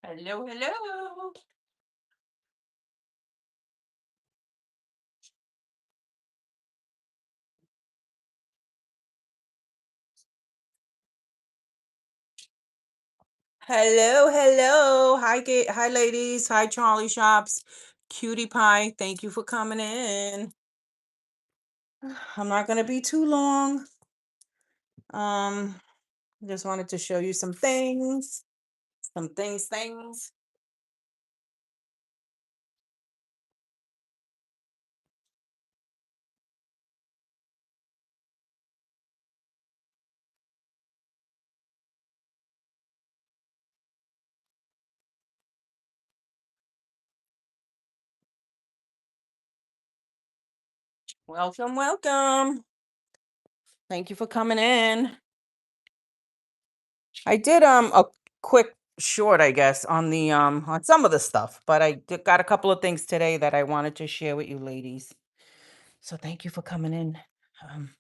Hello, hello. Hello, hello. Hi, ladies. Hi, Charlie Shops. Cutie Pie, thank you for coming in. I'm not gonna be too long. Um, just wanted to show you some things. Some things. Welcome, welcome. Thank you for coming in. I did a quick short, I guess, on the on some of the stuff, but got a couple of things today that I wanted to share with you ladies. So thank you for coming in. Um,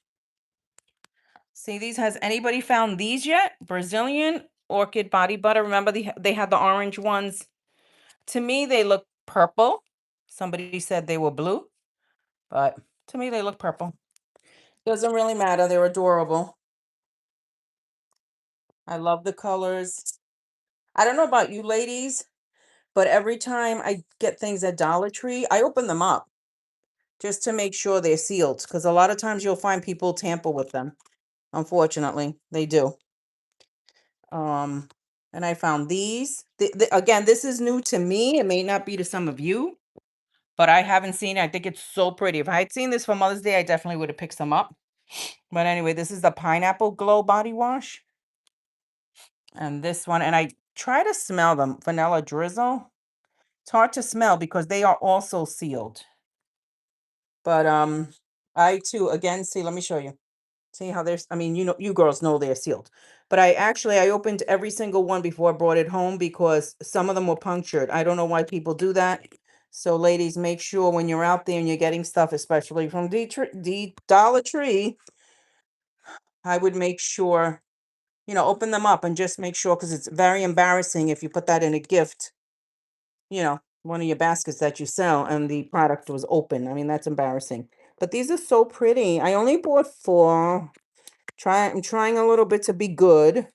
See these? Has anybody found these yet? Brazilian orchid body butter. Remember they had the orange ones. To me, they look purple. Somebody said they were blue, but to me, they look purple. Doesn't really matter. They're adorable. I love the colors. I don't know about you ladies, but every time I get things at Dollar Tree, I open them up just to make sure they're sealed. Because a lot of times you'll find people tamper with them. Unfortunately, they do. Um, and I found these. Again, this is new to me. It may not be to some of you, but I haven't seen it. I think it's so pretty. If I had seen this for Mother's Day, I definitely would have picked some up. But anyway, this is the Pineapple Glow Body Wash. And this one, and I try to smell them. Vanilla Drizzle. It's hard to smell because they are also sealed. But I too, again, see, let me show you. See how there's, I mean, you girls know they're sealed. But I opened every single one before I brought it home because some of them were punctured. I don't know why people do that. So ladies, make sure when you're out there and you're getting stuff, especially from D Dollar Tree, I would make sure, open them up and just make sure because it's very embarrassing if you put that in a gift, one of your baskets that you sell and the product was open. I mean, that's embarrassing. But these are so pretty. I only bought four. I'm trying a little bit to be good,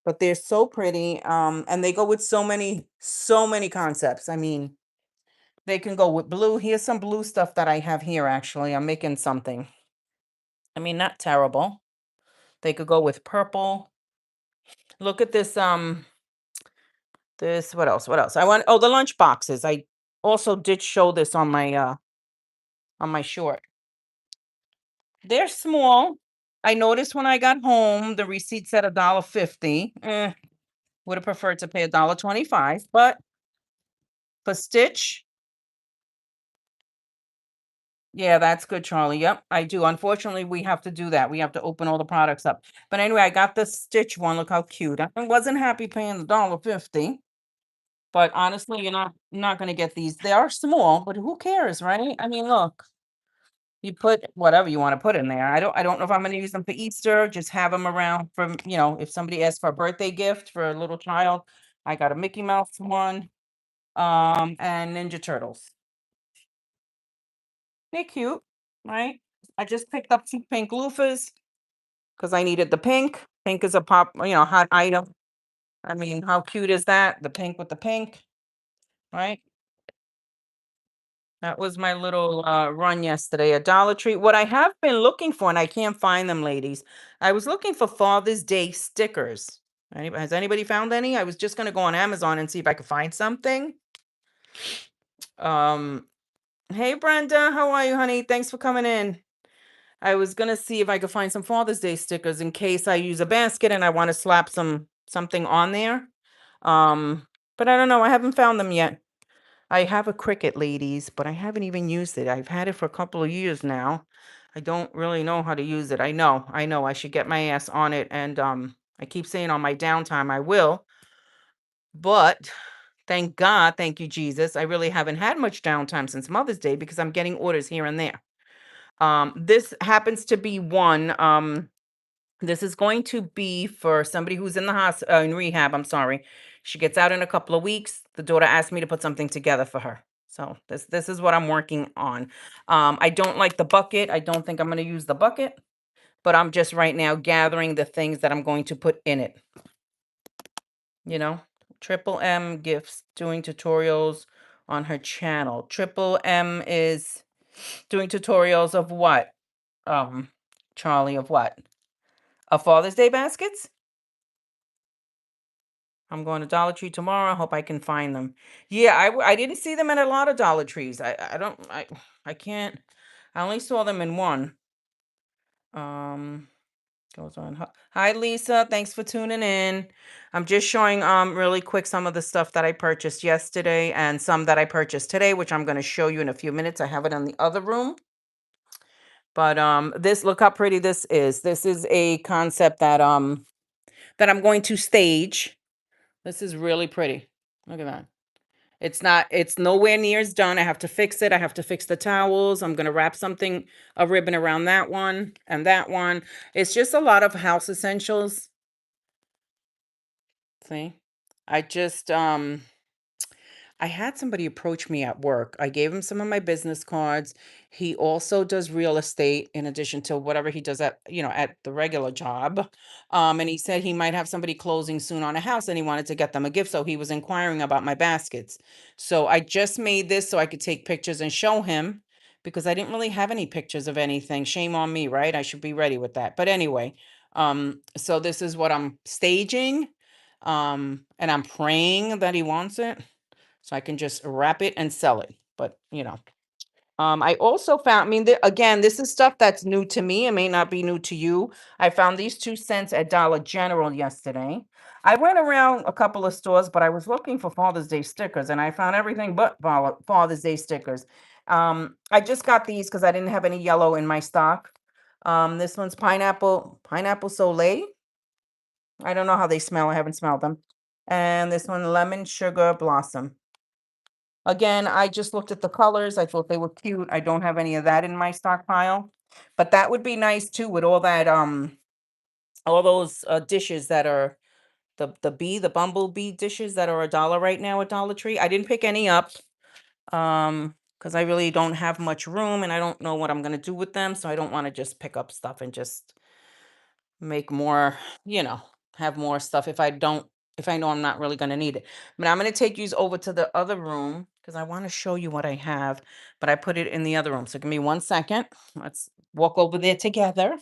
but they're so pretty. And they go with so many concepts. I mean, they can go with blue. Here's some blue stuff that I have here actually. I'm making something. I mean, not terrible. They could go with purple. Look at this, what else? What else? The lunch boxes. I also did show this on my short. They're small. I noticed when I got home, the receipt said $1.50. Would have preferred to pay $1.25, but for Stitch, yeah, that's good, Charlie. Yep, I do. Unfortunately, we have to do that. We have to open all the products up. But anyway, I got the Stitch one. Look how cute. I wasn't happy paying the $1.50. But honestly, you're not gonna get these. They are small, but who cares, right? I mean, look, you put whatever you want to put in there. I don't know if I'm gonna use them for Easter. Just have them around for, if somebody asks for a birthday gift for a little child. I got a Mickey Mouse one, and Ninja Turtles. They're cute, right? I just picked up two pink loofahs because I needed the pink. Pink is a hot item. I mean, how cute is that? The pink with the pink, right? That was my little run yesterday at Dollar Tree. What I have been looking for, and I can't find them, ladies. I was looking for Father's Day stickers. Has anybody found any? I was just gonna go on Amazon and see if I could find something. Um, hey Brenda, how are you, honey? Thanks for coming in. I was gonna see if I could find some Father's Day stickers in case I use a basket and I want to slap something on there. Um, but I don't know. I haven't found them yet. I have a Cricut, ladies, but I haven't even used it. I've had it for a couple of years now. I don't really know how to use it. I know. I should get my ass on it, and I keep saying on my downtime I will, but thank God, thank you Jesus, I really haven't had much downtime since Mother's Day because I'm getting orders here and there. This happens to be one. This is going to be for somebody who's in the hospital, in rehab. I'm sorry. She gets out in a couple of weeks. The daughter asked me to put something together for her. So this is what I'm working on. I don't like the bucket. I don't think I'm going to use the bucket, but I'm just right now gathering the things that I'm going to put in it. You know, Triple M Gifts doing tutorials on her channel. Triple M is doing tutorials of what? Charlie, of what? Of Father's Day baskets? I'm going to Dollar Tree tomorrow. I hope I can find them. Yeah, I didn't see them at a lot of Dollar Trees. I don't I can't. I only saw them in one. Um Goes on. Hi Lisa, thanks for tuning in. I'm just showing really quick some of the stuff that I purchased yesterday and some that I purchased today, which I'm going to show you in a few minutes. I have it in the other room. But this, look how pretty this is. This is a concept that I'm going to stage. This is really pretty. Look at that. It's nowhere near as done. I have to fix it. I have to fix the towels. I'm going to wrap a ribbon around that one and that one. It's just a lot of house essentials. See? I just I had somebody approach me at work. I gave him some of my business cards. He also does real estate in addition to whatever he does at the regular job. And he said he might have somebody closing soon on a house and he wanted to get them a gift. So he was inquiring about my baskets. So I just made this so I could take pictures and show him because I didn't really have any pictures of anything. Shame on me, right? I should be ready with that. But anyway, so this is what I'm staging. And I'm praying that he wants it so I can just wrap it and sell it. But I also found, I mean, again, this is stuff that's new to me. It may not be new to you. I found these 2 cents at Dollar General yesterday. I went around a couple of stores, but I was looking for Father's Day stickers and I found everything but Father's Day stickers. I just got these because I didn't have any yellow in my stock. This one's pineapple Soleil. I don't know how they smell. I haven't smelled them. And this one, lemon sugar blossom. Again, I just looked at the colors. I thought they were cute. I don't have any of that in my stockpile. But that would be nice too with all those dishes that are the bumblebee dishes that are $1 right now at Dollar Tree. I didn't pick any up because I really don't have much room and I don't know what I'm gonna do with them. So I don't want to just pick up stuff and just make more, you know, have more stuff if I know I'm not really going to need it. But I'm going to take you over to the other room because I want to show you what I have, but I put it in the other room. So give me 1 second. Let's walk over there together.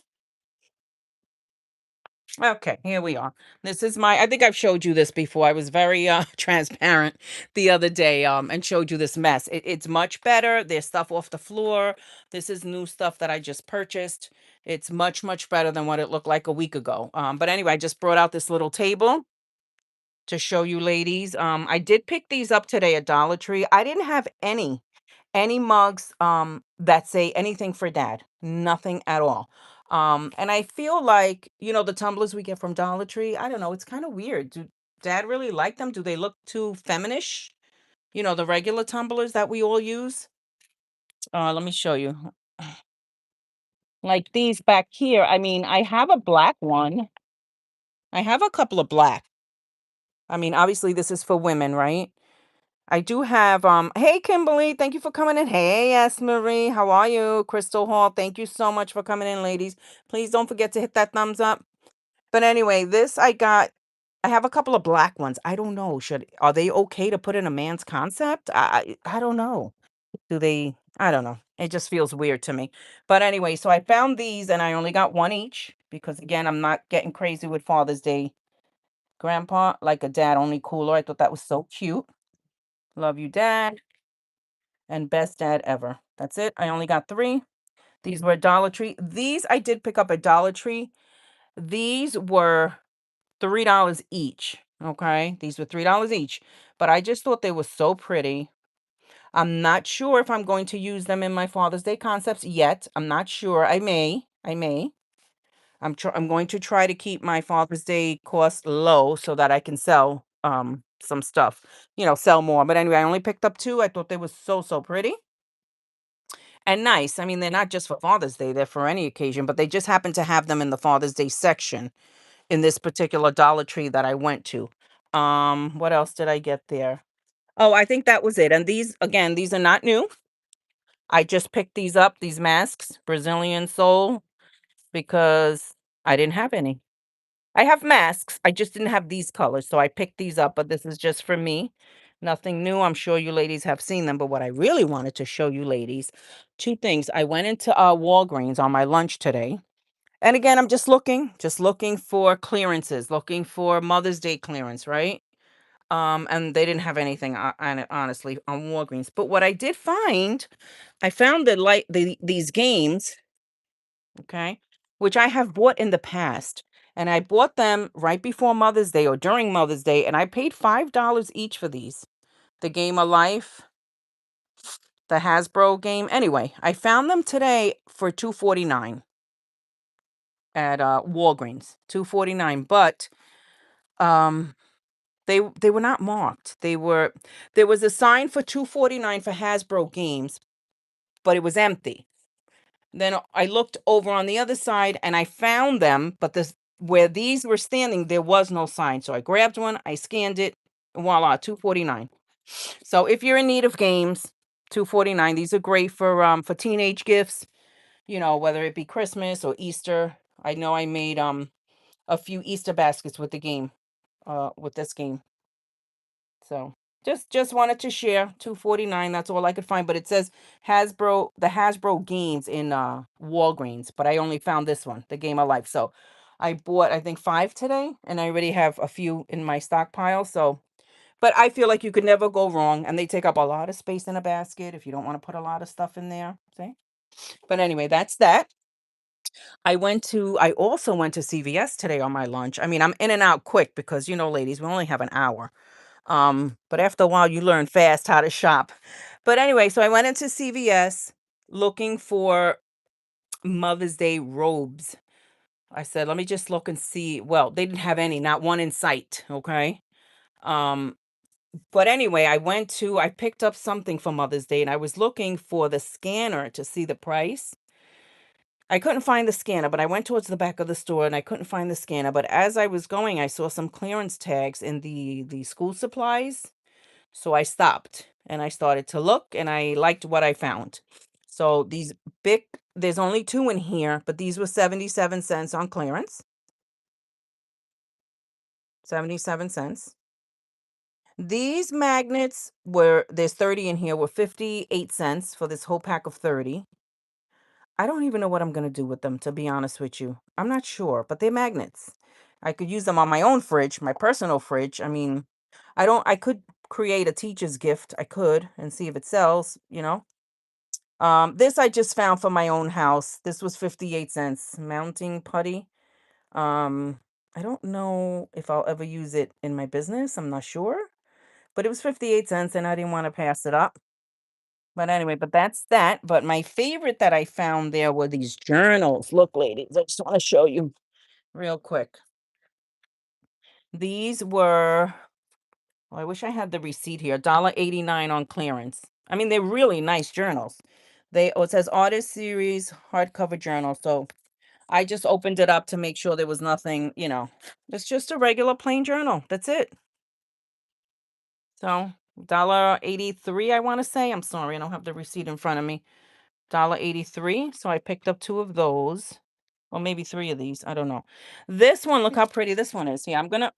Okay, here we are. This is I think I've showed you this before. I was very transparent the other day and showed you this mess. It's much better. There's stuff off the floor. This is new stuff that I just purchased. It's much better than what it looked like a week ago. But anyway, I just brought out this little table to show you ladies. I did pick these up today at Dollar Tree. I didn't have any mugs that say anything for dad. Nothing at all. And I feel like, the tumblers we get from Dollar Tree, I don't know, it's kind of weird. Do dad really like them? Do they look too feminish? The regular tumblers that we all use. Let me show you. Like these back here. I mean, I have a black one. I have a couple of black. I mean, obviously this is for women, right? I do have hey Kimberly, thank you for coming in. Hey yes Marie, how are you? Crystal Hall, thank you so much for coming in, ladies. Please don't forget to hit that thumbs up. But anyway, I have a couple of black ones. I don't know. Are they okay to put in a man's concept? I don't know. I don't know. It just feels weird to me. But anyway, so I found these and I only got one each because again, I'm not getting crazy with Father's Day. Grandpa, like a dad only cooler. I thought that was so cute. Love you, Dad. And best dad ever. That's it. I only got three. These were Dollar Tree. These I did pick up at Dollar Tree. These were $3 each. Okay. These were $3 each. But I just thought they were so pretty. I'm not sure if I'm going to use them in my Father's Day concepts yet. I'm not sure. I may. I may. I'm going to try to keep my Father's Day cost low so that I can sell some stuff, sell more. But anyway, I only picked up two. I thought they were so pretty and nice. I mean, they're not just for Father's Day, they're for any occasion, but they just happen to have them in the Father's Day section in this particular Dollar Tree that I went to. What else did I get there? Oh, I think that was it. And these, again, these are not new. I just picked these up, these masks, Brazilian sole, because I didn't have any. I have masks. I just didn't have these colors, so I picked these up, but this is just for me. Nothing new. I'm sure you ladies have seen them, but what I really wanted to show you ladies, two things. I went into Walgreens on my lunch today. And again, I'm just looking for clearances, looking for Mother's Day clearance, right? And they didn't have anything on it, honestly, on Walgreens. But what I did find, I found these games, okay, which I have bought in the past. And I bought them right before Mother's Day or during Mother's Day, and I paid $5 each for these. The Game of Life, the Hasbro game. Anyway, I found them today for 2.49 at Walgreens. 2.49, but um they were not marked. There was a sign for 2.49 for Hasbro games, but it was empty. Then I looked over on the other side and I found them, but this where these were standing, there was no sign. So I grabbed one, I scanned it, and voila, 2.49. So if you're in need of games, 2.49. These are great for teenage gifts, whether it be Christmas or Easter. I know I made a few Easter baskets with the game, with this game. So just wanted to share 2.49. That's all I could find. But it says the Hasbro games in Walgreens, but I only found this one, the Game of Life. So I bought I think 5 today, and I already have a few in my stockpile. So but I feel like you could never go wrong, and they take up a lot of space in a basket if you don't want to put a lot of stuff in there. See? But anyway, that's that. I also went to CVS today on my lunch. I mean, I'm in and out quick because ladies, we only have an hour. But after a while you learn fast how to shop. But anyway, so I went into CVS looking for Mother's Day robes. I said, let me just look and see. Well, they didn't have any, not one in sight. Okay. Um, but anyway, I picked up something for Mother's Day and I was looking for the scanner to see the price. I couldn't find the scanner, but I went towards the back of the store and I couldn't find the scanner. But as I was going, I saw some clearance tags in the school supplies. So I stopped and I started to look and I liked what I found. So there's only two in here, but these were 77 cents on clearance. 77 cents. These magnets there's 30 in here, were 58 cents for this whole pack of 30. I don't even know what I'm going to do with them, to be honest with you. I'm not sure, but they're magnets. I could use them on my own fridge, my personal fridge. I mean, I could create a teacher's gift. I could and see if it sells. This I just found for my own house. This was 58 cents. Mounting putty. Um, I don't know if I'll ever use it in my business. I'm not sure. But it was 58 cents and I didn't want to pass it up. But anyway, but that's that. But my favorite that I found there were these journals. Look, ladies, I just want to show you real quick. These were, well, I wish I had the receipt here. $1.89 on clearance. I mean, they're really nice journals. It says Artist Series hardcover journal. So I just opened it up to make sure there was nothing. It's just a regular plain journal. That's it. So $1.83, I want to say. I'm sorry, I don't have the receipt in front of me. $1.83. So I picked up two of those. Or maybe three of these. I don't know. This one, look how pretty this one is. Yeah, I'm gonna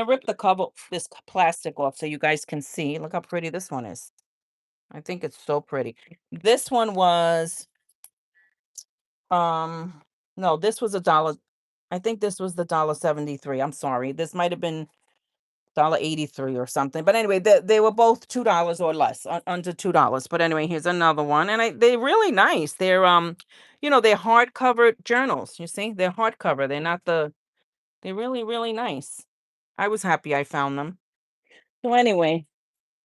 rip the cover, this plastic off so you guys can see. Look how pretty this one is. I think it's so pretty. This one was um no, this was a dollar. I think this was the $1.73. I'm sorry. This might have been $1.83 or something. But anyway, they were both $2 or less, under $2. But anyway, here's another one. And they're really nice. They're hardcover journals. You see? They're hardcover. They're really, really nice. I was happy I found them. So anyway,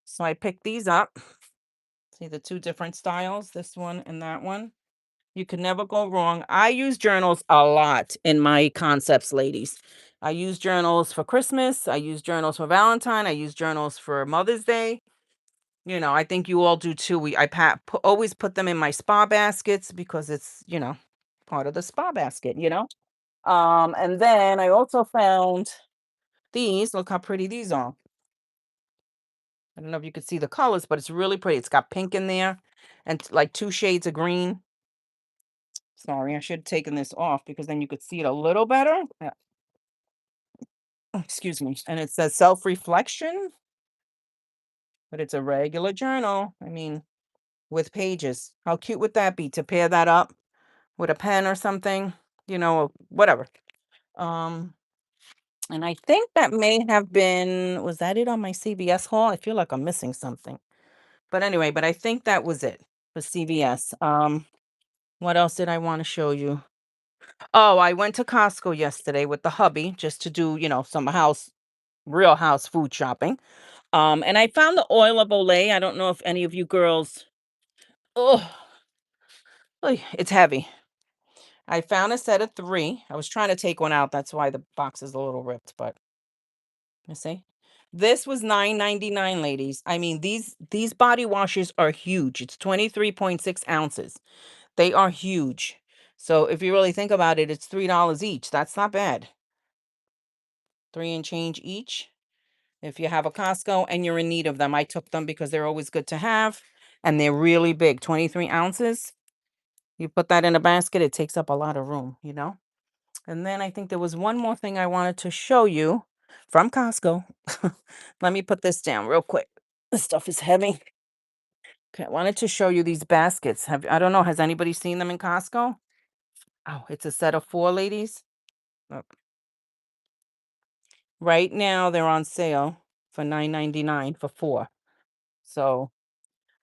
so I picked these up. See the two different styles, this one and that one. You can never go wrong. I use journals a lot in my concepts, ladies. I use journals for Christmas. I use journals for Valentine. I use journals for Mother's Day. I think you all do too. Always put them in my spa baskets because it's part of the spa basket. And then I also found These, look how pretty these are. I don't know if you could see the colors, but it's really pretty. It's got pink in there and like two shades of green. Sorry, I should have taken this off because then you could see it a little better. Yeah. Oh, excuse me. And it says self-reflection, but it's a regular journal. I mean, with pages. How cute would that be to pair that up with a pen or something? Or whatever. Um, and I think that may have been, was that it on my CVS haul? I feel like I'm missing something. But anyway, but I think that was it for CVS. What else did I want to show you? Oh, I went to Costco yesterday with the hubby just to do, some real house food shopping. And I found the oil of Olay. I don't know if any of you girls, oh, it's heavy. I found a set of three. I was trying to take one out. That's why the box is a little ripped, but you see. This was 9.99, ladies. I mean, these body washes are huge. It's 23.6 ounces. They are huge. So if you really think about it, it's $3 each. That's not bad. Three and change each. If you have a Costco and you're in need of them, I took them because they're always good to have. And they're really big, 23 ounces. You put that in a basket, it takes up a lot of room. And then I think there was one more thing I wanted to show you from Costco. Let me put this down real quick. This stuff is heavy. Okay, I wanted to show you these baskets. I don't know, has anybody seen them in Costco? Oh, it's a set of four, ladies. Look, right now they're on sale for 9.99 for four. So,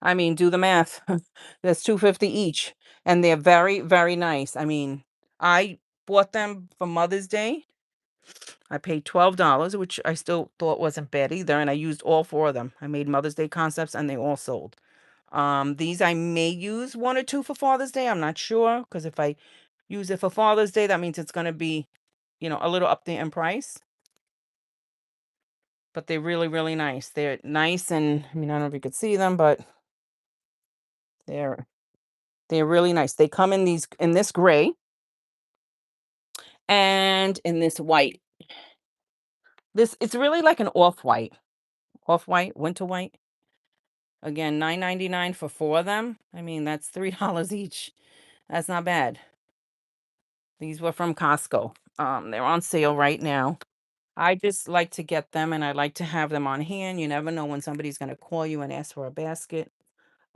I mean, do the math. That's 250 each, and they're very, very nice. I mean, I bought them for Mother's Day. I paid $12, which I still thought wasn't bad either, and I used all four of them. I made Mother's Day concepts, and they all sold. These I may use one or two for Father's Day. I'm not sure because if I use it for Father's Day, that means it's going to be, a little up there in price. But they're really, really nice. They're nice, and I mean, I don't know if you could see them, but they're they're really nice. They come in this gray and in this white. It's really like an off-white, winter white. Again, 9.99 for four of them. I mean, that's $3 each. That's not bad. These were from Costco. They're on sale right now. I just like to get them and I like to have them on hand. You never know when somebody's going to call you and ask for a basket.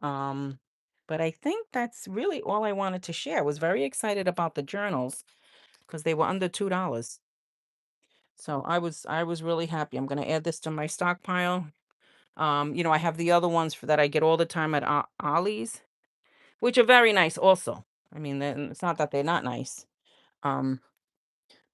Um, but I think that's really all I wanted to share. I was very excited about the journals because they were under $2. So I was really happy. I'm going to add this to my stockpile. I have the other ones that I get all the time at Ollie's, which are very nice also. I mean, it's not that they're not nice. Um,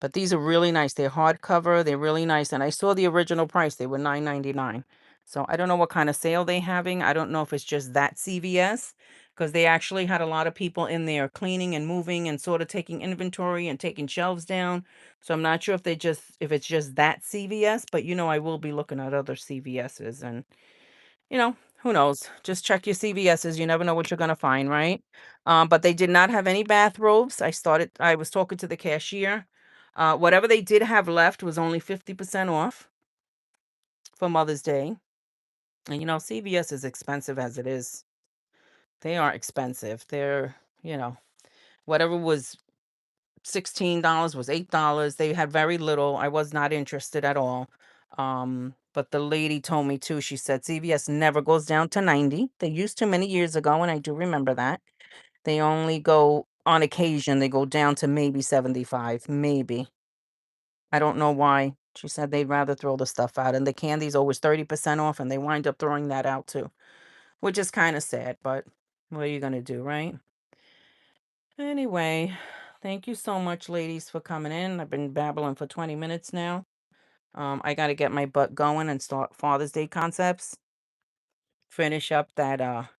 but these are really nice. They're hardcover. They're really nice. And I saw the original price. They were 9.99. So I don't know what kind of sale they're having. I don't know if it's just that CVS because they actually had a lot of people in there cleaning and moving and sort of taking inventory and taking shelves down. So I'm not sure if it's just that CVS, but I will be looking at other CVSs and who knows? Just check your CVSs. You never know what you're gonna find, right? But they did not have any bathrobes. I was talking to the cashier. Whatever they did have left was only 50% off for Mother's Day. And CVS is expensive as it is. They are expensive. You know, whatever was $16 was $8. They had very little. I was not interested at all. But the lady told me too, she said CVS never goes down to 90. They used to many years ago, and I do remember that. They only go on occasion, they go down to maybe 75, maybe. I don't know why. She said they'd rather throw the stuff out. And the candy's always 30% off, and they wind up throwing that out too, which is kind of sad, but what are you going to do, right? Anyway, thank you so much, ladies, for coming in. I've been babbling for 20 minutes now. I got to get my butt going and start Father's Day concepts. Finish up that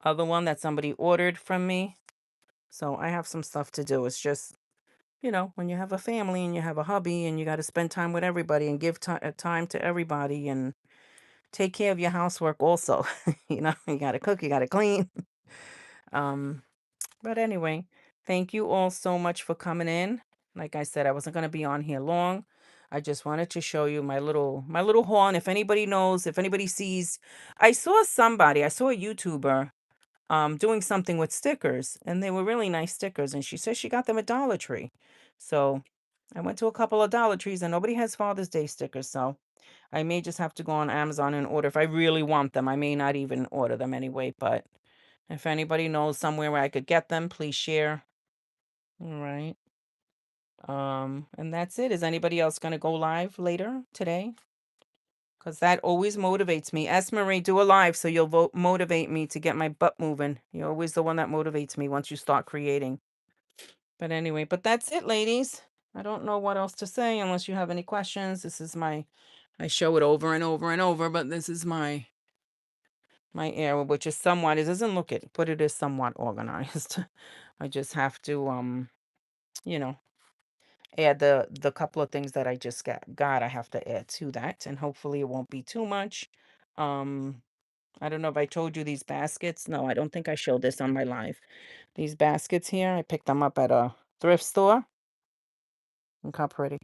other one that somebody ordered from me. So I have some stuff to do. It's just, when you have a family and you have a hubby and you got to spend time with everybody and give time to everybody and take care of your housework also. You got to cook, you got to clean. Um, But anyway, thank you all so much for coming in. Like I said, I wasn't going to be on here long. I just wanted to show you my little haul. And if anybody knows, if anybody sees, I saw somebody, I saw a YouTuber doing something with stickers, and they were really nice stickers. And she says she got them at Dollar Tree. So I went to a couple of Dollar Trees, and nobody has Father's Day stickers. So I may just have to go on Amazon and order if I really want them. I may not even order them anyway, but if anybody knows somewhere where I could get them, please share. All right. And that's it. Is anybody else gonna go live later today? Because that always motivates me. Ask Marie, do a live so you'll motivate me to get my butt moving. You're always the one that motivates me once you start creating. But anyway, but that's it, ladies. I don't know what else to say unless you have any questions. This is I show it over and over and over, but this is my area, which is somewhat, it doesn't look it, but it is somewhat organized. I just have to, you know, add the couple of things that I just got. I have to add to that, and hopefully it won't be too much. Um, I don't know if I told you these baskets. No, I don't think I showed this on my live. These baskets here, I picked them up at a thrift store. Look how pretty.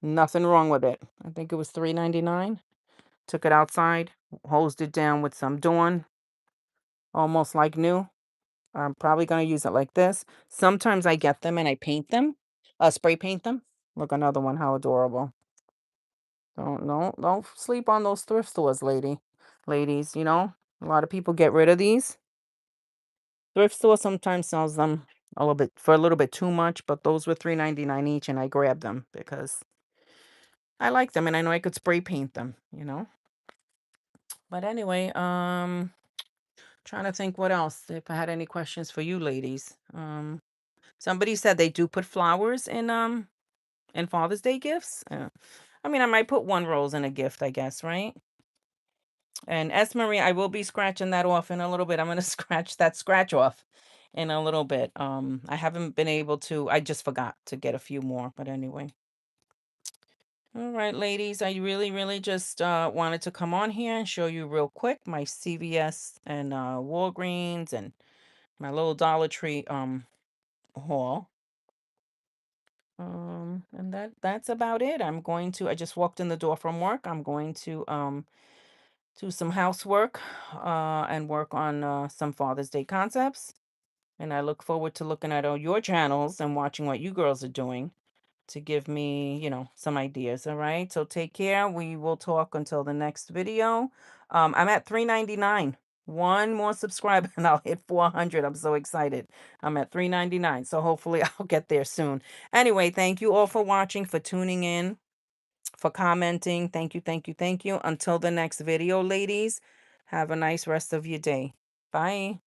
Nothing wrong with it. I think it was $3.99. Took it outside, hosed it down with some Dawn, almost like new. I'm probably gonna use it like this. Sometimes I get them and I paint them, spray paint them. Look, another one, how adorable. Don't sleep on those thrift stores, ladies, a lot of people get rid of these. Thrift store sometimes sells them a little bit too much, but those were $3.99 each, and I grabbed them because I like them and I know I could spray paint them. But anyway, trying to think what else, if I had any questions for you ladies. Somebody said they do put flowers in Father's Day gifts. I mean, I might put one rose in a gift, I guess, right? And S. Marie, I will be scratching that off in a little bit. I'm gonna scratch that scratch off in a little bit. I haven't been able to. I just forgot to get a few more, but anyway. All right, ladies, I really, really just wanted to come on here and show you real quick my CVS and Walgreens and my little Dollar Tree haul. And that's about it. I just walked in the door from work. I'm going to do some housework and work on some Father's Day concepts. And I look forward to looking at all your channels and watching what you girls are doing to give me, some ideas. All right. So take care. We will talk until the next video. I'm at 399. One more subscriber and I'll hit 400. I'm so excited. I'm at 399. So hopefully I'll get there soon. Anyway, thank you all for watching, for tuning in, for commenting. Thank you, thank you, thank you. Until the next video, ladies, have a nice rest of your day. Bye.